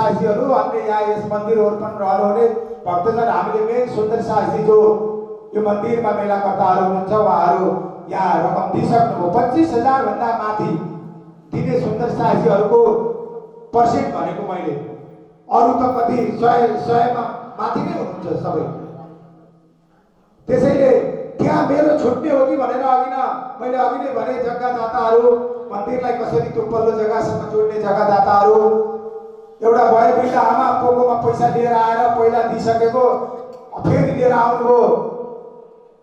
साहसीहरू अन्य यहाँ यस मन्दिर वरपर रहनुहुने भक्तजन हामीले मेन सुन्दर साहसी जो यो मन्दिरमा मेलाकर्ताहरू हुनुहुन्छ उहाँहरू यहाँ रकम दिइसक्नुभयो। 25,000 भन्दा माथि दिने सुन्दर साहसीहरूको पर्सेन्ट भनेको मैले अरू त कति 100 माथि नै हुनुहुन्छ सबै। त्यसैले त्यहाँ मेरो छुट्ने हो कि भनेर मैले अघि नै भने जग्गादाताहरू मन्दिरलाई कसरी त्यो पल्लो जग्गासँग जोड्ने जग्गादाताहरू एउटा वयोवृद्ध आमा पोकोमा पैसा लिएर आएर पहिला दिइसकेको फेरि लिएर आउनुभयो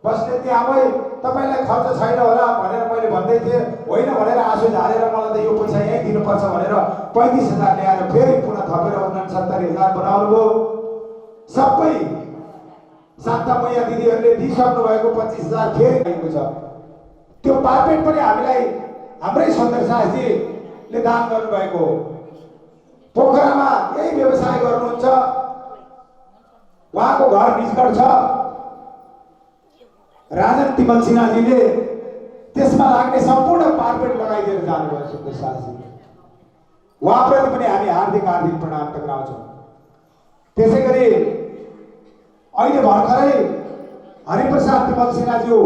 बस्ने त्यहाँमै तपाईँलाई खर्च छैन होला भनेर मैले भन्दै थिएँ। होइन भनेर आँसु झारेर मलाई त यो पैसा यहीँ दिनुपर्छ भनेर 35,000 ल्याएर फेरि पुनः थपेर 69,000 बनाउनु भयो। सबै शान्ता मैया दिदीहरूले दिइसक्नु भएको 25,000 फेरि आएको छ। त्यो पार्पेट पनि हामीलाई हाम्रै सुन्दर साहसीले दान गर्नुभएको हो। पोखरामा यही व्यवसाय गर्नुहुन्छ, उहाँको घर निजगढ छ। राजन तिमल सिन्हाजीले त्यसमा लाग्ने सम्पूर्ण पार्पेट लगाइदिएर जानुभयो सुन्दर साहसी। उहाँप्रति पनि हामी हार्दिक प्रणाम टक्राउँछौँ। त्यसै गरी अहिले भर्खरै हरिप्रसाद तिमल सिन्हाज्यू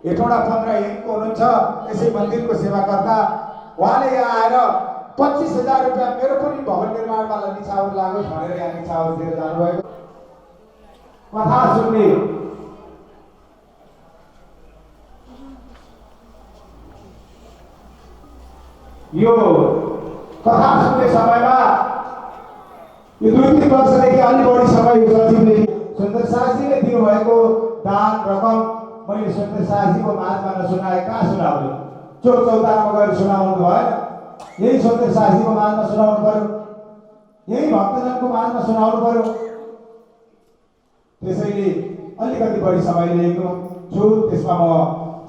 हेटौँडा 15 यहीँको हुनुहुन्छ, यसै मन्दिरको सेवाकर्ता। उहाँले यहाँ आएर 25,000 रुपियाँ मेरो पनि भवन निर्माणमा निछावर लागोस् भनेर यहाँ निछावर दिएर जानुभएको। कथा सुन्ने यो कथा सुन्ने समयमा यो 2-3 वर्षदेखि अलि बढी समय सचिवले सुन्दर साहसीले दिनुभएको दान रकम मैले सुन्दर साहसीको माझमा नसुनाए कहाँ सुनाउने? चोक चौतारामा गएर सुनाउनु भएन, यही सुन्दर साहसीको माझमा सुनाउनु पर्यो, यही भक्तजनको माझमा सुनाउनु पर्यो। त्यसैले अलिकति बढी समय लिएको छु, त्यसमा म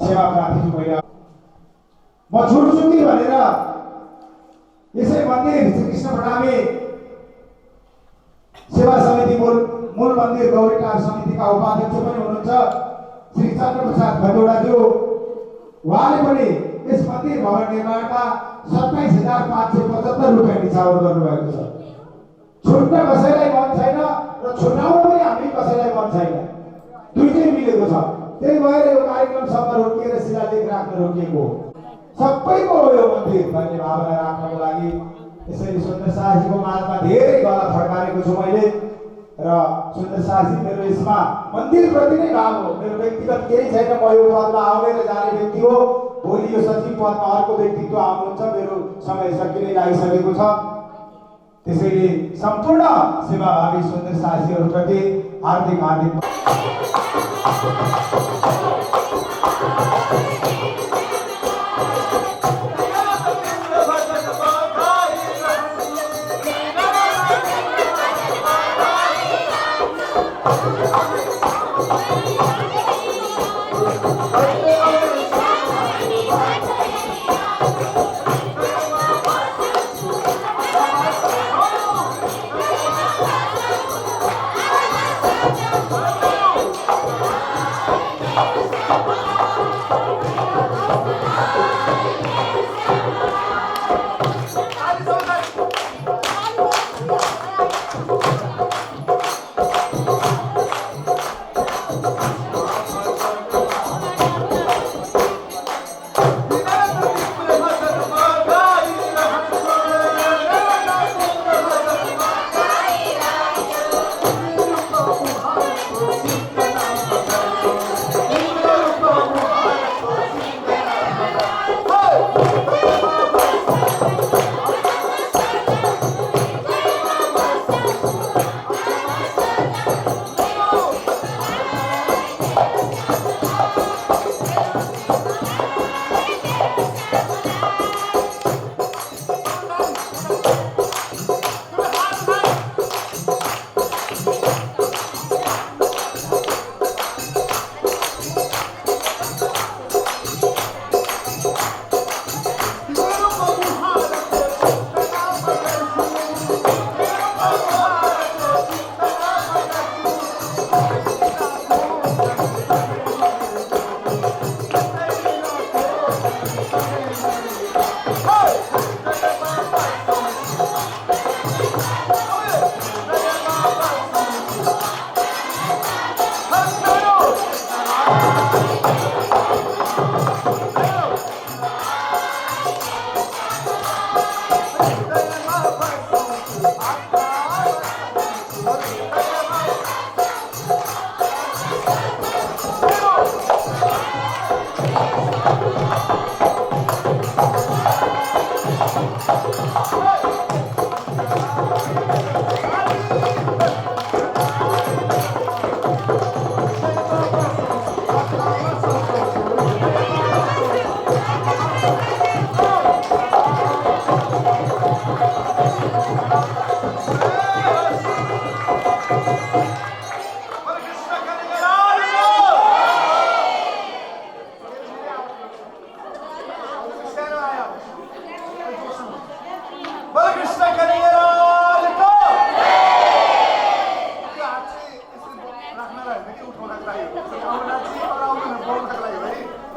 सेवा प्रार्थी छु। म छुट्छु कि भनेर यसै मन्दिर श्री कृष्ण प्रणामी सेवा समिति मूल मन्दिर गौरीटार समितिका उपाध्यक्ष पनि हुनुहुन्छ श्री चन्द्रप्रसाद खतौडाज्यू। उहाँले पनि यस मन्दिर भवन निर्माणमा 27,575 रुपियाँ निछावर गर्नुभएको छ। छुट्न कसैलाई मन छैन र छुट्याउन पनि हामी कसैलाई मन छैन, दुईटै मिलेको छ। त्यही भएर यो कार्यक्रमसम्म रोकिएर शिलालेख राख्न रोकिएको हो। सबैको हो यो मन्दिर भन्ने भावना राख्नको लागि। यसरी सुन्दर साहसीको माझमा धेरै गला फड्काएको छु मैले र सुन्दर साहसी मेरो यसमा मन्दिरप्रति नै भाव हो। मेरो व्यक्तिगत केही छैन, म यो पदमा आउने र जाने व्यक्ति हो। भोलि यो सचिव पदमा अर्को व्यक्तित्व आउनुहुन्छ, मेरो समय सकिने लागिसकेको छ। त्यसैले सम्पूर्ण सेवाभावी सुन्दर साहसीहरूप्रति हार्दिक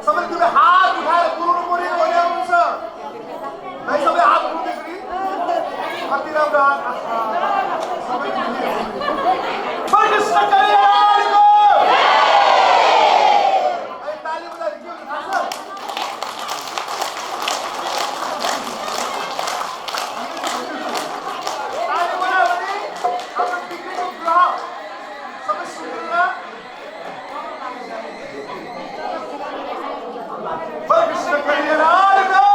सबै तिमीले हात उठाएर पुर्नु पर्यो भने हुन्छ है सबै हात उठाउँदै कति राम्रो हात सबै कृष्ण कल्याणको ताली बजाएर के हुन्छ थाहा छ ताली बजायो भने हाम्रो बिग्रेको ग्रह सबै सुनेर कृष्ण कल्याणको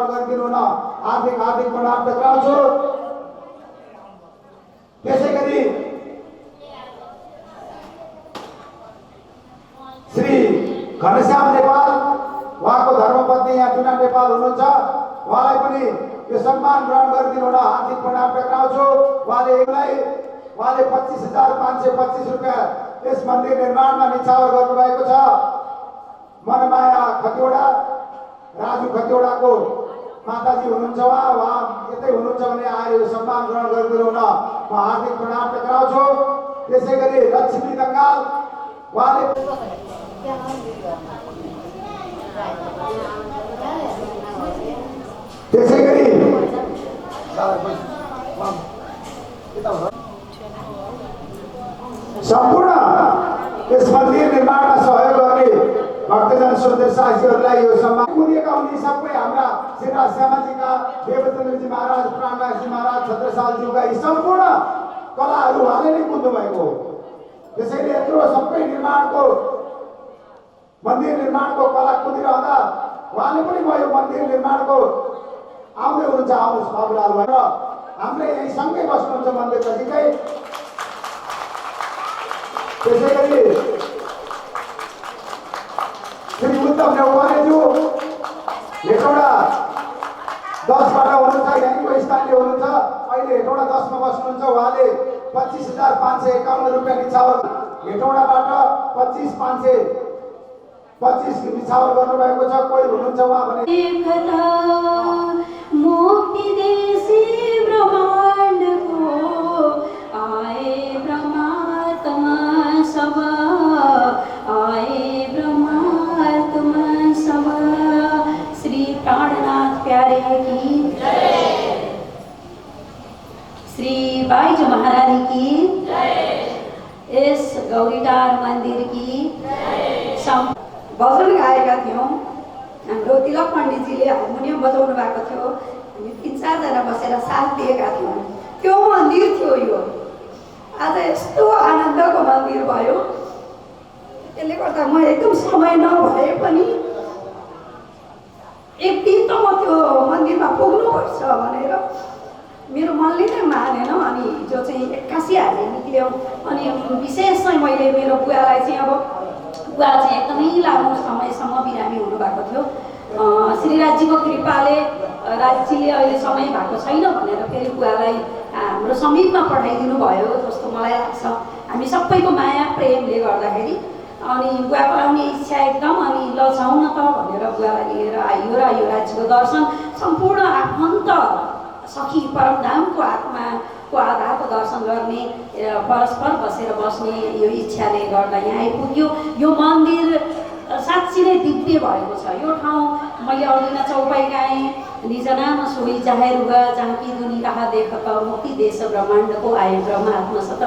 सद्गुरु महाराजको हार्दिक प्रणाम टक्राउँछु। त्यसै गरी श्री घनश्याम नेपाल उहाँको धर्मपत्नी यहाँ टुना नेपाल हुनुहुन्छ, उहाँलाई पनि यो सम्मान ग्रहण गरिदिनु हुन हार्दिक प्रणाम टक्राउँछु। उहाँले 25,525 रुपियाँ यस मन्दिर निर्माणमा निछावर गर्नुभएको छ। मनमाया खतिवडा, राजु खतिवडाको माताजी हुनुहुन्छ, उहाँ यतै हुनुहुन्छ भने आएर यो सम्मान ग्रहण गरिदिनु हुन म हार्दिक प्रणाम टक्राउँछु। त्यसै गरी लक्ष्मी दङ्गाल उहाँले त्यसै गरी सम्पूर्ण यस मन्दिर निर्माणमा सहयोग गर्ने भक्तजन सुरेन्द्र शाहजीहरूलाई यो सम्मान पुगेका उनी सबै हाम्रा श्रीराज श्यामाजीका, देवचन्द्रजी महाराज, प्राणनाथजी महाराज, छत्रसालज्यूका यी सम्पूर्ण कलाहरू उहाँले नै कुद्नु भएको हो। त्यसैले यत्रो सबै निर्माणको मन्दिर निर्माणको कला कुदिरहँदा उहाँले पनि म यो मन्दिर निर्माणको आउँदै हुनुहुन्छ, आउनुहोस् बाबुलाल भनेर हामीले यहीँ सँगै बस्नुहुन्छ मन्दिर नजिकै। त्यसै गरी श्री उत्तम नेउपानेज्यू हेटौडा 10बाट हुनुहुन्छ, यहीँको स्थानीय हुनुहुन्छ, अहिले हेटौडा 10मा बस्नुहुन्छ। उहाँले 25,551 रुपियाँ निछावर हेटौडाबाट 25,525 निछावर गर्नुभएको छ। कोही हुनुहुन्छ उहाँ भने मुक्ति देशी ब्रह्माण्डको आए ब्रह्मात्मा सब, आए ब्रह्मात्मा सब। श्री प्राणनाथ प्यारे की जय, श्री बाईज महारानी की जय, इस गौरीटार मंदिर की जय। भजन गाएका थियौँ। हाम्रो तिलक पण्डितजीले हार्मोनियम बजाउनु भएको थियो। हामी 3-4जना बसेर साथ दिएका थियौँ। त्यो मन्दिर थियो यो। आज यस्तो आनन्दको मन्दिर भयो। त्यसले गर्दा म एकदम समय नभए पनि एक दिन त म त्यो मन्दिरमा पुग्नुपर्छ भनेर मेरो मनले नै मानेन। अनि जो चाहिँ 81 हामी निक्ल्यौँ। अनि विशेष चाहिँ मैले मेरो बुवालाई चाहिँ बुवा चाहिँ एकदमै लामो समयसम्म बिरामी हुनुभएको थियो। श्रीराजीको कृपाले राज्यले अहिले समय भएको छैन भनेर फेरि बुवालाई हाम्रो समीपमा पठाइदिनु भयो जस्तो मलाई लाग्छ। हामी सबैको माया प्रेमले गर्दाखेरि अनि बुवाको आउने इच्छा एकदम, अनि ल जाउँ न त भनेर बुवालाई लिएर आइयो र यो राज्यको दर्शन सम्पूर्ण आफन्त सखी परमधामको आत्माको आधारको दर्शन गर्ने, परस्पर बसेर बस्ने यो इच्छाले गर्दा यहाँ आइपुग्यो। यो मन्दिर साँच्ची नै दिव्य भएको छ। यो ठाउँ मैले अघि न चौपाई गाएँ, निज नाम सोही जाहेर हुआ जहाँ की दुनी रहा देखत मुक्ति देश ब्रह्माण्डको आए ब्रह्म आत्मा सत।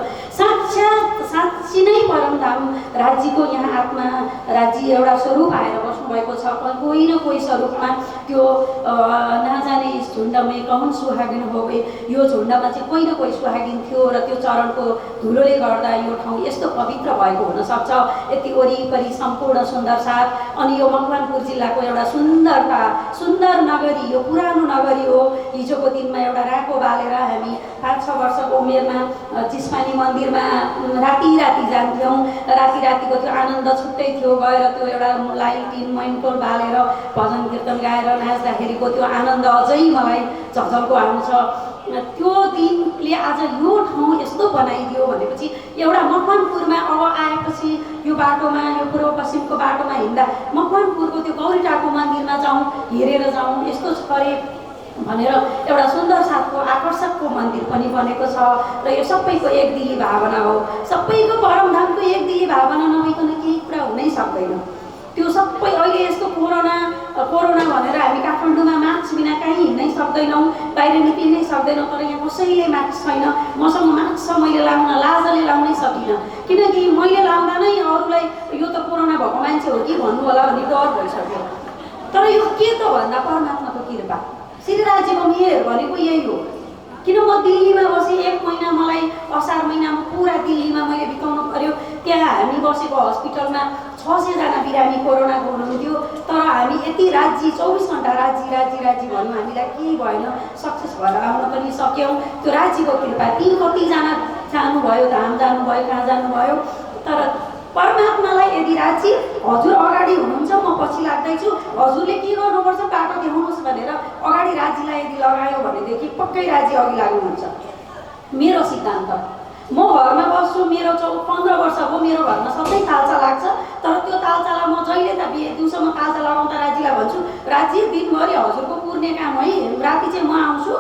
साँच्ची नै परमधाम राज्यको यहाँ आत्मा राज्य एउटा स्वरूप आएर बस्नुभएको छ। कोही न कोही स्वरूपमा त्यो नजाने इस झुन्डमै कहुन सुहागिन हो गए, यो झुन्डमा चाहिँ कोही न कोही सुहागिन थियो र त्यो चरणको धुलोले गर्दा यो ठाउँ यस्तो पवित्र भएको हुनसक्छ। यति वरिपरि सम्पूर्ण सुन्दर साथ। अनि यो मकवानपुर जिल्लाको एउटा सुन्दर नगरी, यो पुरानो नगरी हो। हिजोको दिनमा एउटा राको बालेर हामी 5-6 वर्षको उमेरमा चिस्मानी मन्दिरमा राति जान्थ्यौँ। रातिको त्यो आनन्द छुट्टै थियो। गएर त्यो एउटा लाइटिन मैनकोल बालेर भजन कीर्तन गाएर नाच्दाखेरिको त्यो आनन्द अझै मलाई झझल्को आउँछ। त्यो दिनले आज यो ठाउँ यस्तो बनाइदियो भनेपछि एउटा मकवानपुरमा अब आएपछि यो बाटोमा, यो पूर्व पश्चिमको बाटोमा हिँड्दा मकवानपुरको त्यो गौरीटारको मन्दिरमा जाउँ, हेरेर जाउँ, यस्तो छ अरे भनेर एउटा सुन्दर साथको आकर्षकको मन्दिर पनि बनेको छ। र यो सबैको एकदिली भावना हो। सबैको परमधामको एकदिली भावना नभइकन केही कुरा हुनै सक्दैन। त्यो सबै अहिले यस्तो कोरोना भनेर हामी काठमाडौँमा मास्क बिना कहीँ हिँड्नै सक्दैनौँ, बाहिर निक्लिनै सक्दैनौँ। तर यहाँ कसैले मास्क छैन। मसँग मास्क छ, मैले लाउन लाजले लाउनै सकिनँ, किनकि मैले लाउँदा नै अरूलाई यो त कोरोना भएको मान्छे हो कि भन्नु होला भन्ने डर भइसक्यो। तर यो के त भन्दा परमात्माको कृपा, श्रीराजीको मेहर भनेको यही हो। किन म दिल्लीमा बसेँ 1 महिना, मलाई असार महिनामा पुरा दिल्लीमा मैले बिताउनु पर्यो। त्यहाँ हामी बसेको हस्पिटलमा 600 जना बिरामी कोरोनाको हुनुहुन्थ्यो। तर हामी यति राज्य 24 घण्टा राज्य भन्यौँ, हामीलाई केही भएन, सक्सेस भएर आउन पनि सक्यौँ। त्यो राज्यको कृपा। कतिजना जानुभयो, धाम जानुभयो, कहाँ जानुभयो। तर परमात्मालाई यदि राज्य हजुर अगाडि हुनुहुन्छ, म पछि लाग्दैछु, हजुरले के गर्नुपर्छ बाटो देखाउनुहोस् भनेर अगाडि राज्यलाई यदि लगायो भनेदेखि पक्कै राज्य अघि लाग्नुहुन्छ। मेरो सिद्धान्त। म घरमा बस्छु, मेरो 15 वर्ष भयो, मेरो घरमा सधैँ तालचा लाग्छ। तर त्यो तालचालाई म जहिले त दिउँसोमा तालचा लगाउँदा राज्यलाई भन्छु, राज्य दिनभरि हजुरको पुर्ने काम है, राति चाहिँ म आउँछु,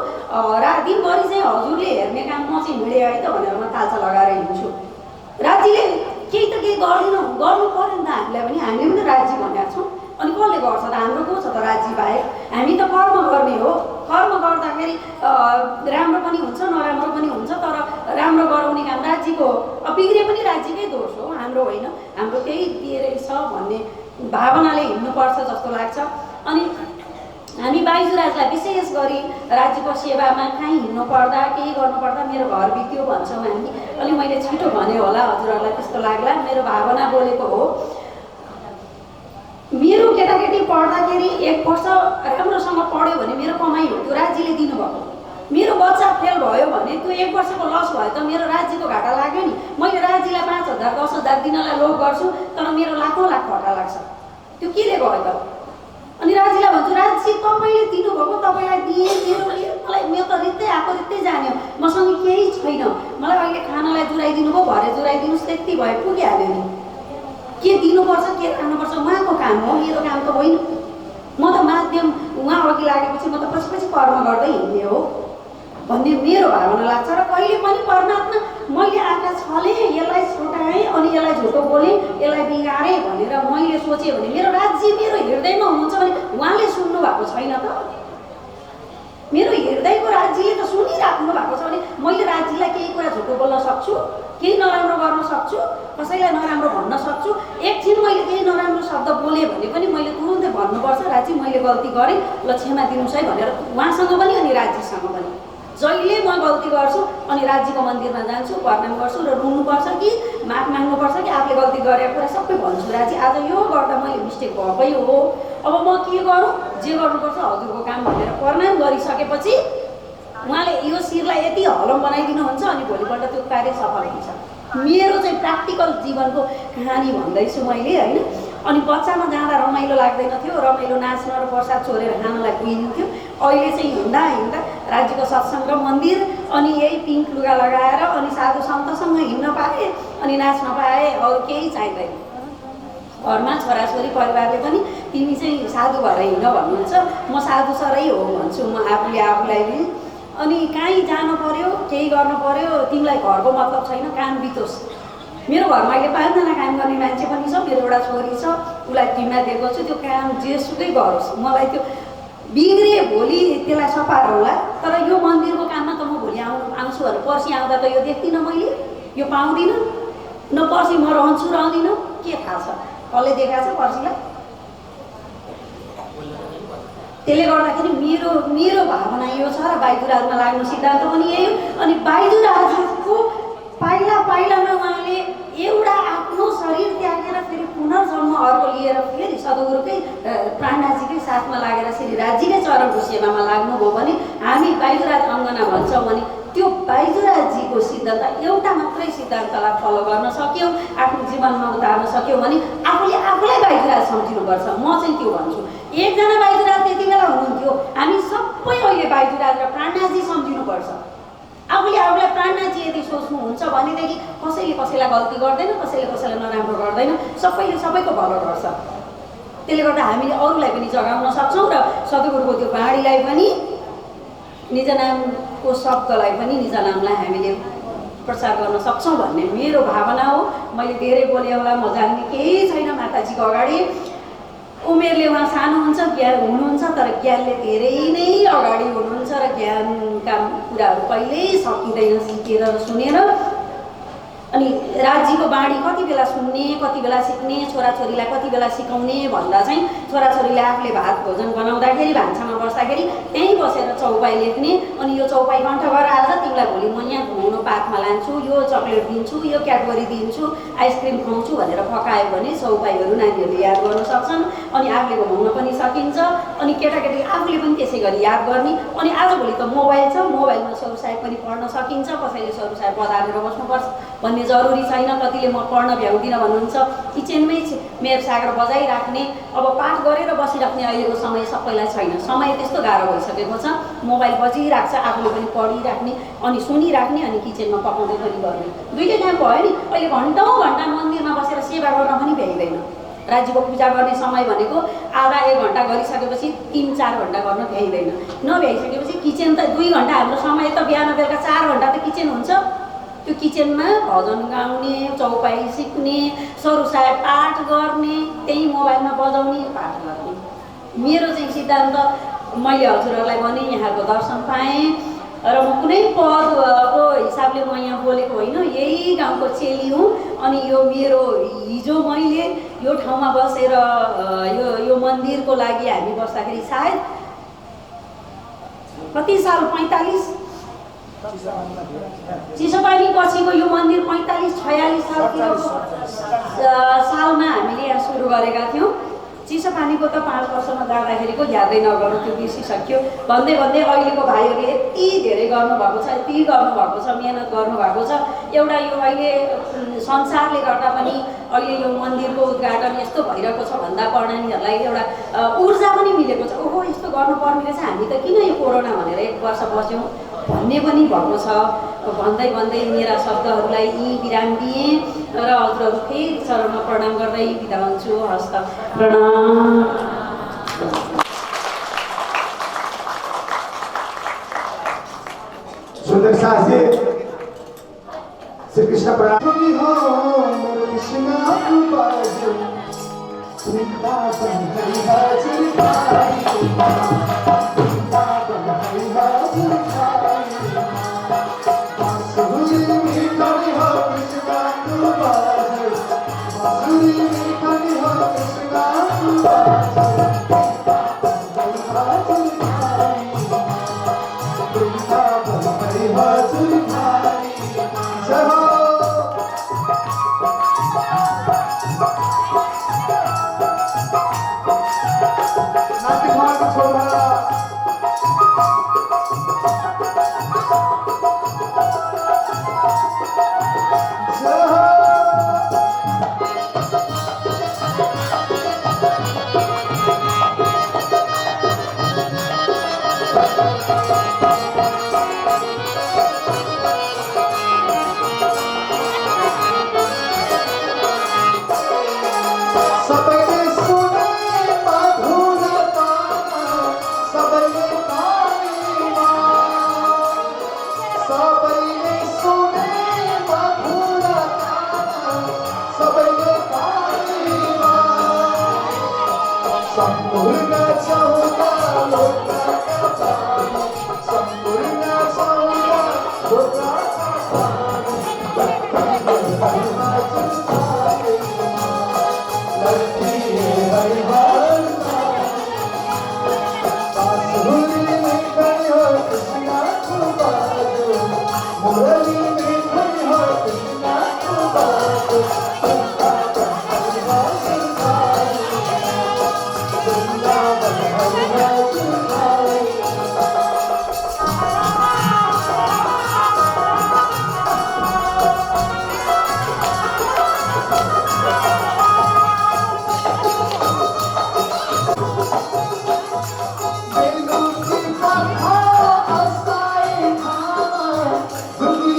दिनभरि चाहिँ हजुरले हेर्ने काम म चाहिँ हिँडेँ है त भनेर म तालचा लगाएर हिँड्छु। राज्यले केही त केही गर्नु पऱ्यो नि त हामीलाई पनि। हामीले पनि राज्य भनेका छौँ। अनि कसले गर्छ त? हाम्रो को छ त राज्य बाहेक? हामी त कर्म गर्ने हो। कर्म गर्दाखेरि राम्रो पनि हुन्छ, नराम्रो पनि हुन्छ। तर राम्रो गराउने काम राज्यको हो। बिग्रे पनि राज्यकै दोष हो, हाम्रो होइन। हाम्रो त्यही दिएरै छ भन्ने भावनाले हिँड्नुपर्छ जस्तो लाग्छ। अनि हामी बाइजुराजलाई विशेष गरी राज्यको सेवामा कहीँ हिँड्नु पर्दा केही गर्नुपर्दा मेरो घर बित्यो भन्छौँ हामी। अलि मैले छिटो भने होला, हजुरहरूलाई त्यस्तो लाग्ला, मेरो भावना बोलेको हो। मेरो केटाकेटी पढ्दाखेरि 1 वर्ष राम्रोसँग पढ्यो भने मेरो कमाइ हो, त्यो राज्यले दिनुभएको। मेरो बच्चा फेल भयो भने त्यो 1 वर्षको लस भयो त मेरो राज्यको घाटा लाग्यो नि। मैले राज्यलाई 5,000 10,000 दिनलाई लोभ गर्छु, तर मेरो लाखौँ लाख घाटा लाग्छ। त्यो केले गयो त? अनि राज्यलाई भन्छु, राज्य तपाईँले दिनुभएको, तपाईँलाई दिएँ, मेरो त रित्तै आएको रित्तै जाने हो, मसँग केही छैन, मलाई अहिले खानालाई जुराइदिनु भयो, भरे जुराइदिनुहोस्, त्यति भए पुगिहाल्यो नि। के दिनुपर्छ के राख्नुपर्छ उहाँको काम हो, मेरो काम त होइन। म त माध्यम उहाँ अघि लागेपछि म त पछि कर्म गर्दै हिँड्ने हो भन्ने मेरो भावना लाग्छ। र कहिले पनि परमात्मा मैले आँखा छले, यसलाई छुटाएँ अनि यसलाई झुटो बोलेँ, यसलाई बिगारेँ भनेर मैले सोचेँ भने मेरो राज्य मेरो हृदयमा हुनुहुन्छ भने उहाँले सुन्नु भएको छैन त? मेरो हृदयको राज्यले त सुनिराख्नु भएको छ भने मैले राज्यलाई केही कुरा झुटो बोल्न सक्छु, केही नराम्रो गर्न सक्छु, कसैलाई नराम्रो भन्न सक्छु। एकछिन मैले केही नराम्रो शब्द बोलेँ भने पनि मैले तुरुन्तै भन्नुपर्छ, राज्य मैले गल्ती गरेँ, ल क्षमा दिनुहोस् है भनेर उहाँसँग पनि अनि राज्यसँग पनि। जहिले म गल्ती गर्छु अनि राज्यको मन्दिरमा जान्छु, प्रणाम गर्छु र रुनुपर्छ कि माफ माग्नुपर्छ कि आफूले गल्ती गरेको कुरा सबै भन्छु, राज्य आज यो गर्दा मैले मिस्टेक भएकै हो, अब म के गरौँ, जे गर्नुपर्छ हजुरको काम भनेर प्रणाम गरिसकेपछि उहाँले यो शिरलाई यति हलम बनाइदिनुहुन्छ अनि भोलिपल्ट त्यो कार्य सफल हुन्छ। मेरो चाहिँ प्र्याक्टिकल जीवनको कहानी भन्दैछु मैले, होइन। अनि बच्चामा जाँदा रमाइलो लाग्दैन थियो, रमाइलो नाच्न र प्रसाद छोडेर खानलाई गइन्थ्यो। अहिले चाहिँ हिँड्दा राज्यको सत्सङ्ग र मन्दिर अनि यही पिङ्क लुगा लगाएर अनि साधु सन्तसँग हिँड्न पाएँ अनि नाच्न पाएँ, अरू केही चाहिँदैन। घरमा छोराछोरी परिवारले पनि तिमी चाहिँ साधु भएर हिँड भन्नुहुन्छ, म साधु सरै हो भन्छु म आफूलाई पनि। अनि कहीँ जानु पर्यो, केही गर्नु पर्यो, तिमीलाई घरको मतलब छैन, काम बितोस्। मेरो घरमा अहिले 5 जना काम गर्ने मान्छे पनि छ, मेरो एउटा छोरी छ, उसलाई टिममा दिएको छु, त्यो काम जेसुकै गरोस्, मलाई त्यो बिग्रे भोलि त्यसलाई सपारौँला, तर यो मन्दिरको काममा त म भोलि आउँछु भने पर्सि आउँदा त यो देख्दिनँ मैले, यो पाउँदिनँ न, पर्सि म रहन्छु रहँदिनँ, के थाहा छ, कसले देखाएको छ पर्सिलाई। त्यसले गर्दाखेरि मेरो भावना यो छ र बाइजुराजमा लाग्नु सिद्धान्त पनि यही हो। अनि बाइजुराजको पाइलामा उहाँले एउटा आफ्नो शरीर त्यागेर फेरि पुनर्जन्म अर्को लिएर फेरि सद्गुरुकै प्राणनाथजीकै साथमा लागेर श्री राज्यकै चरणको सेवामा लाग्नुभयो भने हामी बाइजुराज अङ्गना भन्छौँ भने त्यो बाइजुराजजीको सिद्धान्त एउटा मात्रै सिद्धान्तलाई फलो गर्न सक्यो, आफ्नो जीवनमा उतार्न सक्यो भने आफूलाई बाइजुराज सम्झिनुपर्छ। म चाहिँ त्यो भन्छु, एकजना बाइजुराज त्यति बेला हुनुहुन्थ्यो, हामी सबै अहिले बाइजुराज र प्राणनाथजी सम्झिनुपर्छ। आफूलाई प्राणनाथजी यदि सोच्नुहुन्छ भनेदेखि कसैले कसैलाई गल्ती गर्दैन, कसैले कसैलाई नराम्रो गर्दैन, सबैले सबैको भलो गर्छ। त्यसले गर्दा हामीले अरूलाई पनि जगाउन सक्छौँ र सद्गुरुको त्यो बाणीलाई पनि निज नामको शब्दलाई पनि निज नामलाई हामीले प्रचार गर्न सक्छौँ भन्ने मेरो भावना हो। मैले धेरै बोलेँ होला, म जान्ने केही छैन माताजीको अगाडि। उमेरले उहाँ सानो हुन्छ, ज्ञान हुनुहुन्छ, तर ज्ञानले धेरै नै अगाडि हुनुहुन्छ र ज्ञानका कुराहरू कहिल्यै सकिँदैन सिकेर र सुनेर। अनि राज्यको बाणी कति बेला सुन्ने, कति बेला सिक्ने, छोराछोरीलाई कति बेला सिकाउने भन्दा चाहिँ छोराछोरीले आफूले भात भोजन बनाउँदाखेरि भान्सामा बस्दाखेरि त्यहीँ बसेर चौपाई लेख्ने, अनि यो चौपाई कण्ठ गर, आज तिमीलाई भोलि म यहाँ घुमाउनु पार्कमा लान्छु, यो चक्लेट दिन्छु, यो क्याडबरी दिन्छु, आइसक्रिम खुवाउँछु भनेर पकायो भने चौपाईहरू नानीहरूले याद गर्न सक्छन् अनि आफूले घुमाउन पनि सकिन्छ। अनि केटाकेटी आफूले पनि त्यसै गरी याद गर्ने। अनि आजभोलि त मोबाइल छ, मोबाइलमा सौर साहेब पनि पढ्न सकिन्छ, कसैले सौर साहेब बजारेर बस्नुपर्छ भन्ने जरुरी छैन। कतिले म पढ्न भ्याउँदिनँ भन्नुहुन्छ, किचनमै मेयर सागर बजाइराख्ने, अब पाठ गरेर बसिराख्ने अहिलेको समय सबैलाई छैन, समय त्यस्तो गाह्रो भइसकेको छ। मोबाइल बजिरहेको छ, आफूले पनि पढिराख्ने अनि सुनिराख्ने अनि किचनमा पकाउँदै पनि गर्ने, दुईटै काम भयो नि। अहिले घन्टौँ घन्टा मन्दिरमा बसेर सेवा गर्न पनि भ्याइँदैन। राज्यको पूजा गर्ने समय भनेको आधा 1 घन्टा गरिसकेपछि 3-4 घन्टा गर्न भ्याइँदैन। नभ्याइसकेपछि किचन त 2 घन्टा, हाम्रो समय त बिहान बेलुका 4 घन्टा त किचन हुन्छ। त्यो किचनमा भजन गाउने, चौपाई सिक्ने, सरू साहेब पाठ गर्ने, त्यही मोबाइलमा बजाउने, पाठ गर्ने। मेरो चाहिँ सिद्धान्त मैले हजुरहरूलाई भने, यहाँको दर्शन पाएँ र म कुनै पदको हिसाबले म यहाँ बोलेको होइन, यही गाउँको चेली हुँ। अनि यो मेरो हिजो मैले यो ठाउँमा बसेर यो मन्दिरको लागि हामी बस्दाखेरि सायद कति साल 45 चिसोपानी पछिको यो मन्दिर 45-46 सालमा हामीले यहाँ सुरु गरेका थियौँ। चिसोपानीको त 5 वर्षमा जाँदाखेरिको यादै नगरौँ, त्यो बिर्सिसक्यो। भन्दै भन्दै अहिलेको भाइहरूले यति धेरै गर्नुभएको छ, यति गर्नुभएको छ, मिहिनेत गर्नुभएको छ। एउटा यो अहिले संसारले गर्दा पनि अहिले यो मन्दिरको उद्घाटन यस्तो भइरहेको छ भन्दा प्रणामीहरूलाई एउटा ऊर्जा पनि मिलेको छ। ओहो यस्तो गर्नुपर्ने रहेछ, हामी त किन यो कोरोना भनेर 1 वर्ष बस्यौँ भन्ने पनि भएको छ। भन्दै भन्दै मेरा शब्दहरूलाई यी विराम दिएँ र हजुरहरू फेरि चरणमा प्रणाम गर्दै बिदा हुन्छु। हस्त प्रणाम। सुन्दर साहजी श्री कृष्ण प्रणाम हो कृष्ण बाजो वृंदावन हरि हाजिर भाई वृंदावन हरि हाजिर भाई बांसुरी मीठड़ी हो कृष्ण बाजो बांसुरी मीठड़ी हो कृष्ण बाजो वृंदावन हरि हाजिर भाई जय हो। नाती मार्ग छोड़ा सबैले सुने मधुर गाना सबैले गाइमा सबैले सुने मधुर गाना सबैले गाइमा सम्पूर्ण चौका लोकका पानी सम्पूर्ण चौका लोकका दुनिया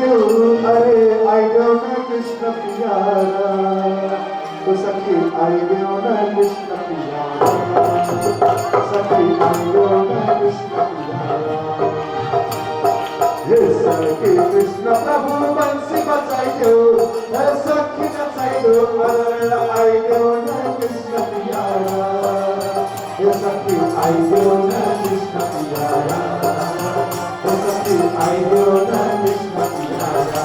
do, अरे I do ना कृष्ण प्यारा, तो सखी I do ना कृष्ण प्यारा, सखी I do ना कृष्ण प्यारा। हे सखी कृष्ण प्रभु बंसी बजाइयो, हे सखी नचाइयो, अरे I do ना कृष्ण प्यारा, हे सखी I do ना कृष्ण प्यारा, हे सखी I do ना कृष्ण प्यारा।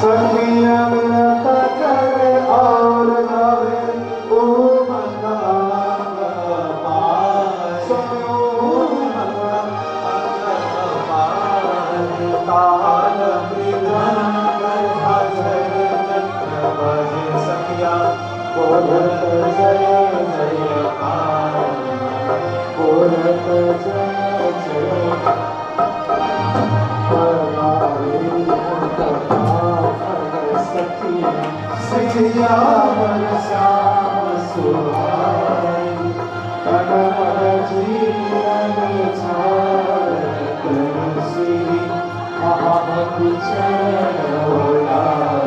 सखिया मिलता करे और गावे ओ मना महाभक्त चरण